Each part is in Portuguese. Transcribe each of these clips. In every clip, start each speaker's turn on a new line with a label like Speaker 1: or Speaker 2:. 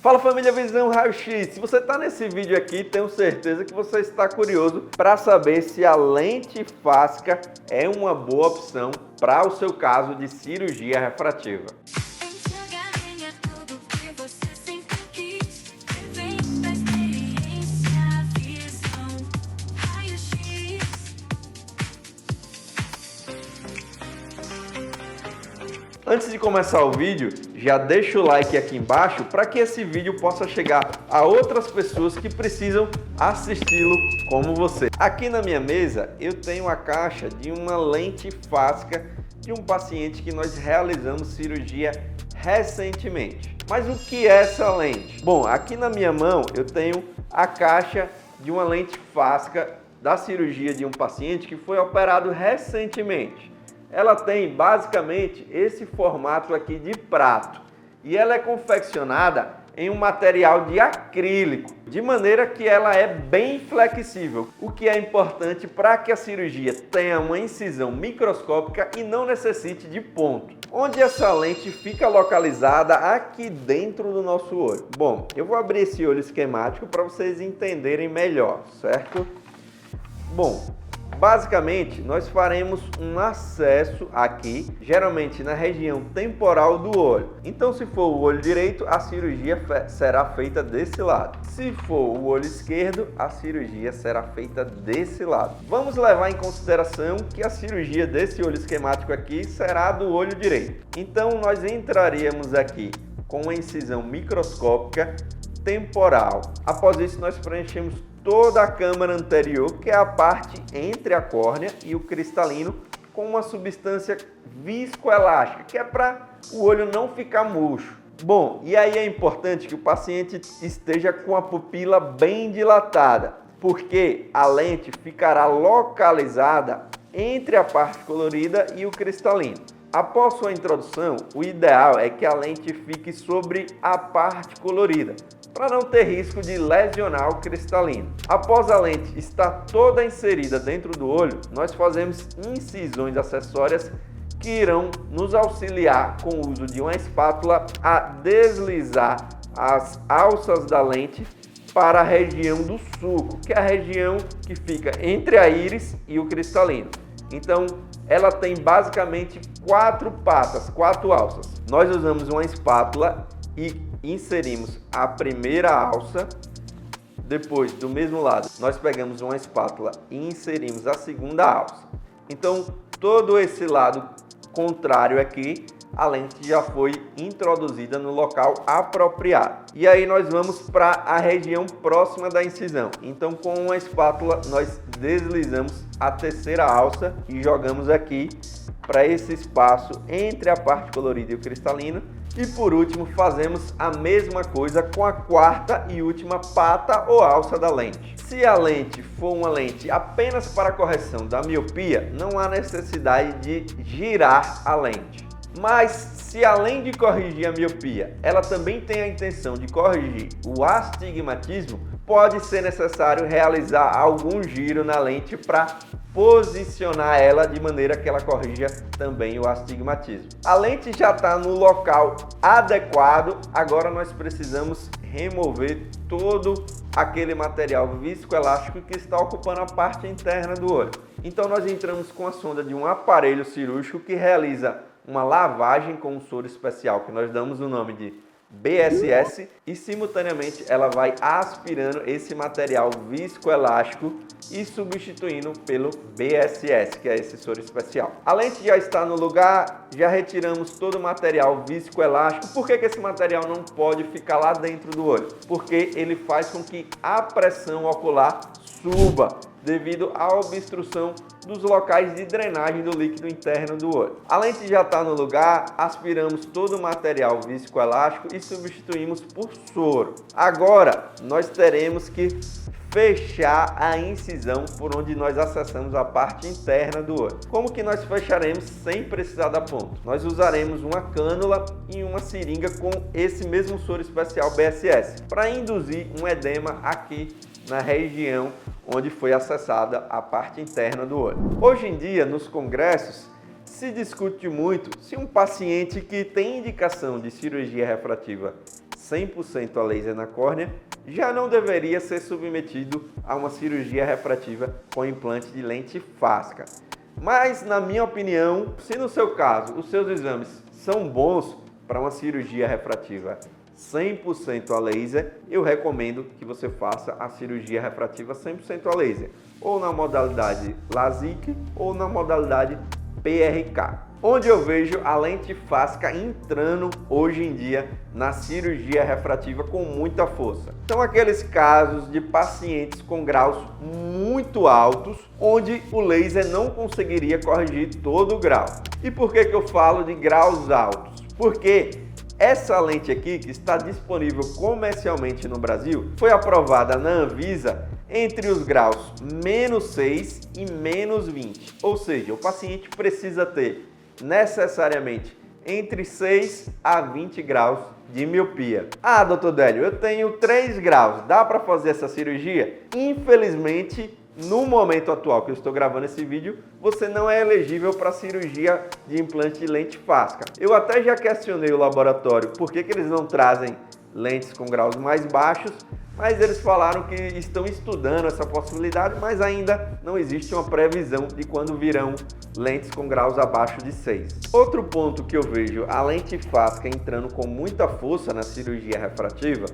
Speaker 1: Fala família Visão Raio-X, se você está nesse vídeo aqui, tenho certeza que você está curioso para saber se a lente fáscica é uma boa opção para o seu caso de cirurgia refrativa. Antes de começar o vídeo, já deixa o like aqui embaixo para que esse vídeo possa chegar a outras pessoas que precisam assisti-lo como você. Aqui na minha mesa eu tenho a caixa de uma lente fáscica de um paciente que nós realizamos cirurgia recentemente. Mas o que é essa lente? Bom, aqui na minha mão eu tenho a caixa de uma lente fáscica da cirurgia de um paciente que foi operado recentemente. Ela tem basicamente esse formato aqui de prato e ela é confeccionada em um material de acrílico, de maneira que ela é bem flexível, o que é importante para que a cirurgia tenha uma incisão microscópica e não necessite de ponto. Onde essa lente fica localizada aqui dentro do nosso olho. Bom, eu vou abrir esse olho esquemático para vocês entenderem melhor, certo? Bom, basicamente, nós faremos um acesso aqui, geralmente na região temporal do olho. Então, se for o olho direito, a cirurgia será feita desse lado. Se for o olho esquerdo, a cirurgia será feita desse lado. Vamos levar em consideração que a cirurgia desse olho esquemático aqui será do olho direito. Então, nós entraríamos aqui com uma incisão microscópica temporal. Após isso, nós preenchemos toda a câmara anterior, que é a parte entre a córnea e o cristalino, com uma substância viscoelástica, que é para o olho não ficar murcho. Bom, e aí é importante que o paciente esteja com a pupila bem dilatada, porque a lente ficará localizada entre a parte colorida e o cristalino. Após sua introdução, o ideal é que a lente fique sobre a parte colorida, para não ter risco de lesionar o cristalino. Após a lente estar toda inserida dentro do olho, nós fazemos incisões acessórias que irão nos auxiliar com o uso de uma espátula a deslizar as alças da lente para a região do sulco, que é a região que fica entre a íris e o cristalino. Então, ela tem basicamente 4 patas, 4 alças. Nós usamos uma espátula e inserimos a primeira alça. Depois, do mesmo lado, nós pegamos uma espátula e inserimos a segunda alça. Então, todo esse lado contrário aqui, a lente já foi introduzida no local apropriado. E aí nós vamos para a região próxima da incisão. Então, com uma espátula, nós deslizamos a terceira alça e jogamos aqui para esse espaço entre a parte colorida e o cristalino. E por último, fazemos a mesma coisa com a quarta e última pata ou alça da lente. Se a lente for uma lente apenas para correção da miopia, não há necessidade de girar a lente. Mas se além de corrigir a miopia, ela também tem a intenção de corrigir o astigmatismo, pode ser necessário realizar algum giro na lente para posicionar ela de maneira que ela corrija também o astigmatismo. A lente já está no local adequado, agora nós precisamos remover todo aquele material viscoelástico que está ocupando a parte interna do olho. Então nós entramos com a sonda de um aparelho cirúrgico que realiza uma lavagem com um soro especial, que nós damos o nome de BSS, e simultaneamente ela vai aspirando esse material viscoelástico e substituindo pelo BSS, que é esse soro especial. A lente já está no lugar, já retiramos todo o material viscoelástico. Por que esse material não pode ficar lá dentro do olho? Porque ele faz com que a pressão ocular suba, devido à obstrução dos locais de drenagem do líquido interno do olho. A lente já está no lugar, aspiramos todo o material viscoelástico e substituímos por soro. Agora, nós teremos que fechar a incisão por onde nós acessamos a parte interna do olho. Como que nós fecharemos sem precisar dar ponto? Nós usaremos uma cânula e uma seringa com esse mesmo soro especial BSS para induzir um edema aqui na região onde foi acessada a parte interna do olho. Hoje em dia, nos congressos, se discute muito se um paciente que tem indicação de cirurgia refrativa 100% a laser na córnea, já não deveria ser submetido a uma cirurgia refrativa com implante de lente fásca. Mas, na minha opinião, se no seu caso os seus exames são bons para uma cirurgia refrativa 100% a laser, eu recomendo que você faça a cirurgia refrativa 100% a laser, ou na modalidade LASIK ou na modalidade PRK, onde eu vejo a lente fásca entrando hoje em dia na cirurgia refrativa com muita força. São aqueles casos de pacientes com graus muito altos, onde o laser não conseguiria corrigir todo o grau. E por que eu falo de graus altos? Porque essa lente aqui, que está disponível comercialmente no Brasil, foi aprovada na Anvisa entre os graus -6 e -20. Ou seja, o paciente precisa ter necessariamente entre 6 a 20 graus de miopia. Ah, doutor Délio, eu tenho 3 graus, dá para fazer essa cirurgia? Infelizmente, no momento atual que eu estou gravando esse vídeo, você não é elegível para cirurgia de implante de lente fásca. Eu até já questionei o laboratório por que eles não trazem lentes com graus mais baixos, mas eles falaram que estão estudando essa possibilidade, mas ainda não existe uma previsão de quando virão lentes com graus abaixo de 6. Outro ponto que eu vejo a lente fásca entrando com muita força na cirurgia refrativa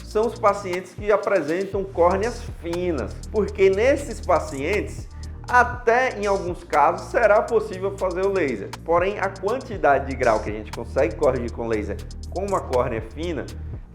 Speaker 1: são os pacientes que apresentam córneas finas, porque nesses pacientes, até em alguns casos, será possível fazer o laser. Porém, a quantidade de grau que a gente consegue corrigir com laser com uma córnea fina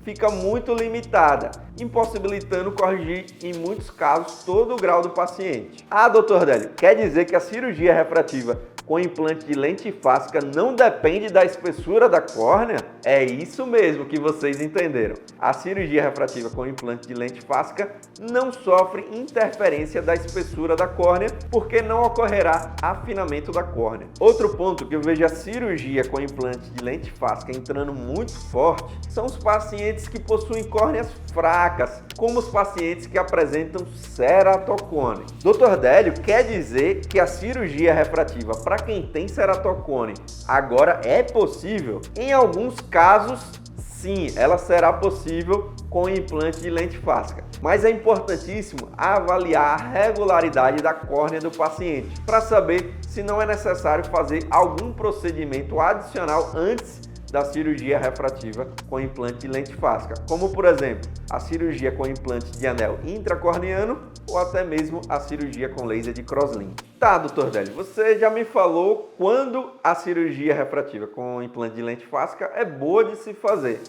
Speaker 1: fica muito limitada, impossibilitando corrigir, em muitos casos, todo o grau do paciente. Ah, doutor Délio, quer dizer que a cirurgia refrativa com implante de lente fásca não depende da espessura da córnea? É isso mesmo que vocês entenderam. A cirurgia refrativa com implante de lente fásca não sofre interferência da espessura da córnea, porque não ocorrerá afinamento da córnea. Outro ponto que eu vejo a cirurgia com implante de lente fásca entrando muito forte são os pacientes que possuem córneas fracas, como os pacientes que apresentam ceratocone. Dr. Délio, quer dizer que a cirurgia refrativa para quem tem ceratocone agora é possível? Em alguns casos, sim, ela será possível com implante de lente fásca. Mas é importantíssimo avaliar a regularidade da córnea do paciente para saber se não é necessário fazer algum procedimento adicional antes da cirurgia refrativa com implante de lente fásca, como por exemplo, a cirurgia com implante de anel intracorneano ou até mesmo a cirurgia com laser de crosslink. Tá, doutor Délio, você já me falou quando a cirurgia refrativa com implante de lente fásca é boa de se fazer.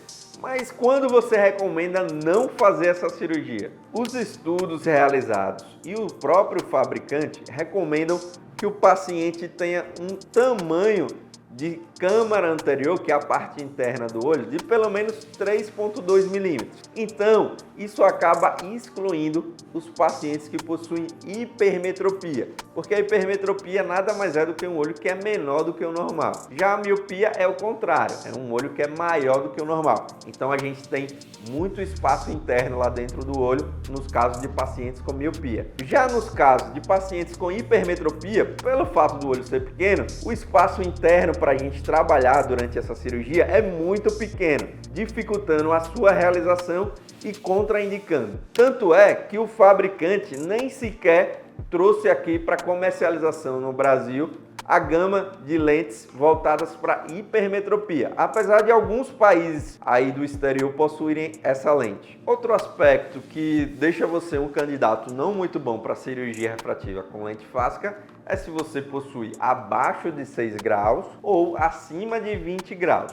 Speaker 1: Mas quando você recomenda não fazer essa cirurgia? Os estudos realizados e o próprio fabricante recomendam que o paciente tenha um tamanho de câmara anterior, que é a parte interna do olho, de pelo menos 3,2 milímetros. Então, isso acaba excluindo os pacientes que possuem hipermetropia, porque a hipermetropia nada mais é do que um olho que é menor do que o normal. Já a miopia é o contrário, é um olho que é maior do que o normal. Então, a gente tem muito espaço interno lá dentro do olho nos casos de pacientes com miopia. Já nos casos de pacientes com hipermetropia, pelo fato do olho ser pequeno, o espaço interno para a gente trabalhar durante essa cirurgia é muito pequeno, dificultando a sua realização e contraindicando. Tanto é que o fabricante nem sequer trouxe aqui para comercialização no Brasil a gama de lentes voltadas para hipermetropia, apesar de alguns países aí do exterior possuírem essa lente. Outro aspecto que deixa você um candidato não muito bom para cirurgia refrativa com lente fásca é se você possui abaixo de 6 graus ou acima de 20 graus,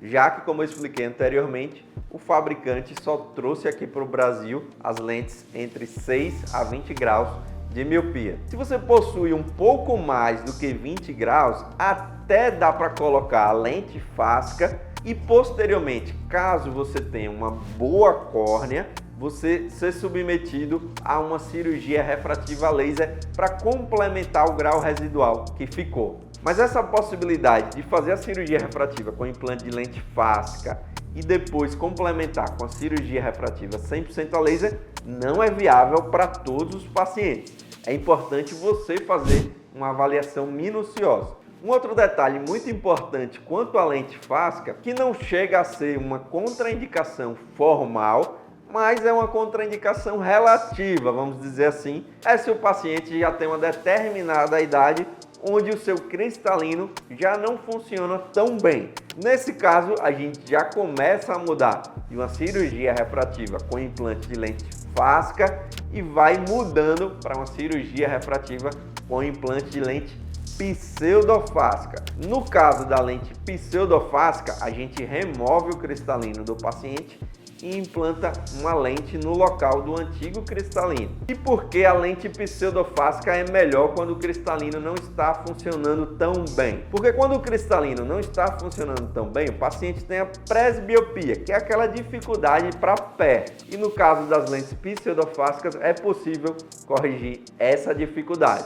Speaker 1: já que, como eu expliquei anteriormente, o fabricante só trouxe aqui para o Brasil as lentes entre 6 a 20 graus de miopia. Se você possui um pouco mais do que 20 graus, até dá para colocar a lente fásca e posteriormente, caso você tenha uma boa córnea, você ser submetido a uma cirurgia refrativa laser para complementar o grau residual que ficou. Mas essa possibilidade de fazer a cirurgia refrativa com implante de lente fásca e depois complementar com a cirurgia refrativa 100% a laser não é viável para todos os pacientes. É importante você fazer uma avaliação minuciosa. Um outro detalhe muito importante quanto à lente fásca, que não chega a ser uma contraindicação formal, mas é uma contraindicação relativa, vamos dizer assim, é se o paciente já tem uma determinada idade onde o seu cristalino já não funciona tão bem. Nesse caso, a gente já começa a mudar de uma cirurgia refrativa com implante de lente fásca e vai mudando para uma cirurgia refrativa com implante de lente pseudofásca. No caso da lente pseudofásca, a gente remove o cristalino do paciente e implanta uma lente no local do antigo cristalino. E por que a lente pseudofásca é melhor quando o cristalino não está funcionando tão bem? Porque quando o cristalino não está funcionando tão bem, o paciente tem a presbiopia, que é aquela dificuldade para perto. E no caso das lentes pseudofáscas é possível corrigir essa dificuldade,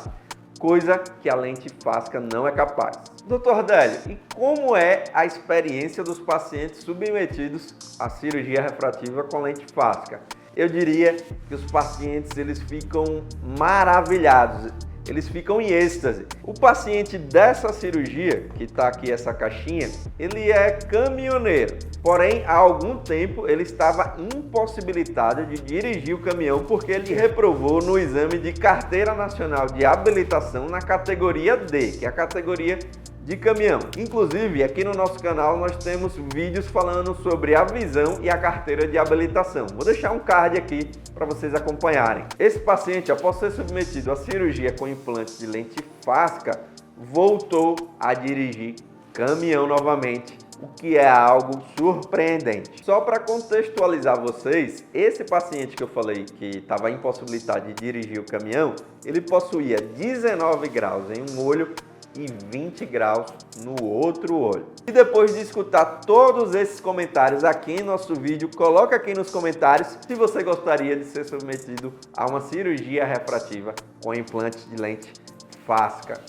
Speaker 1: coisa que a lente fásca não é capaz. Dr. Délio, e como é a experiência dos pacientes submetidos à cirurgia refrativa com lente fásca? Eu diria que os pacientes eles ficam maravilhados, eles ficam em êxtase. O paciente dessa cirurgia, que está aqui essa caixinha, ele é caminhoneiro. Porém, há algum tempo ele estava impossibilitado de dirigir o caminhão porque ele reprovou no exame de Carteira Nacional de Habilitação na categoria D, que é a categoria de caminhão. Inclusive, aqui no nosso canal nós temos vídeos falando sobre a visão e a carteira de habilitação. Vou deixar um card aqui para vocês acompanharem. Esse paciente, após ser submetido à cirurgia com implante de lente fásca, voltou a dirigir caminhão novamente, o que é algo surpreendente. Só para contextualizar vocês, esse paciente que eu falei que estava impossibilitado de dirigir o caminhão, ele possuía 19 graus em um olho e 20 graus no outro olho. E depois de escutar todos esses comentários aqui em nosso vídeo, coloca aqui nos comentários se você gostaria de ser submetido a uma cirurgia refrativa com implante de lente fásca.